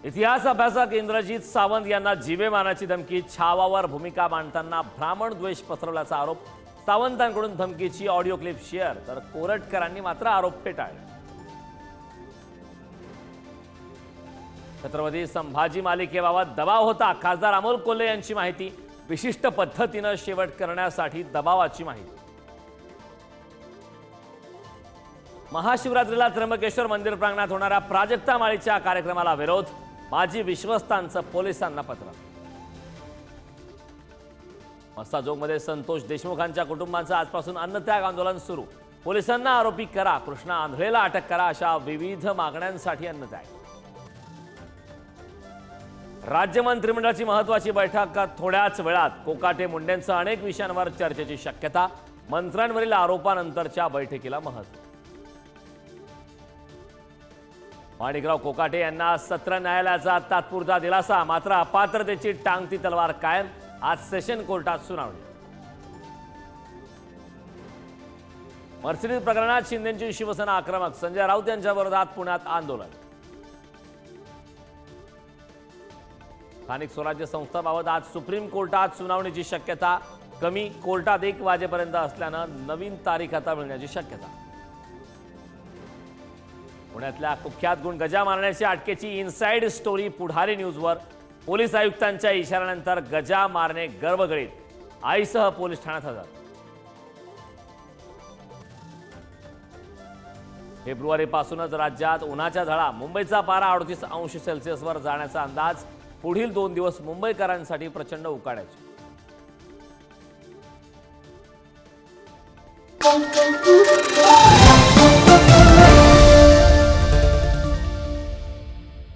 इतिहास अभ्यासक इंद्रजीत सावंत यांना जीवेमाराची धमकी, छावावर भूमिका मांडताना ब्राह्मण द्वेष पसरवल्याचा आरोप. सावंतांकडून धमकीची ऑडिओ क्लिप शेअर, तर कोरटकरांनी मात्र आरोप फेटाळले. छत्रपती संभाजी मालिकेबाबत दबाव होता. खासदार अमोल कोल्हे यांची माहिती. विशिष्ट पद्धतीने शेवट करण्यासाठी दबावाची माहिती. महाशिवरात्रीला त्र्यंबकेश्वर मंदिर प्रांगणात होणाऱ्या प्राजक्ता माळीच्या कार्यक्रमाला विरोध. माजी विश्वस्तांचं पोलिसांना पत्र. मस्साजोगमध्ये संतोष देशमुखांच्या कुटुंबांचं आजपासून अन्नत्याग आंदोलन सुरू. पोलिसांना आरोपी करा, कृष्णा आंधळेला अटक करा, अशा विविध मागण्यांसाठी अन्नत्याग. राज्य मंत्रिमंडळाची महत्त्वाची बैठक थोड्याच वेळात. कोकाटे मुंडेंसह अनेक विषयांवर चर्चेची शक्यता. मंत्र्यांवरील आरोपानंतरच्या बैठकीला महत्त्व. माणिकराव कोकाटे यांना सत्र न्यायालयाचा तात्पुरता दिलासा. मात्र अपात्रतेची टांगती तलवार कायम. आज सेशन कोर्टात सुनावणी. मर्सिडीज प्रकरणात शिंदेंची शिवसेना आक्रमक. संजय राऊत यांच्या विरोधात पुण्यात आंदोलन. स्थानिक स्वराज्य संस्थांबाबत आज सुप्रीम कोर्टात सुनावणीची शक्यता. कमी. कोर्टात 1 वाजेपर्यंत असल्यानं नवीन तारीख आता मिळण्याची शक्यता. पुण्यातल्या कुख्यात गुंड गजा मारण्याच्या अटकेची इनसाइड स्टोरी पुढारी न्यूजवर. पोलीस आयुक्तांच्या इशाऱ्यानंतर गजा मारणे गर्भगडीत. आईसह पोलीस ठाण्यात हजर. फेब्रुवारीपासूनच राज्यात उन्हाच्या झळा. मुंबईचा पारा 38 अंश सेल्सिअसवर जाण्याचा अंदाज. पुढील 2 दिवस मुंबईकरांसाठी प्रचंड उकाड्याचे.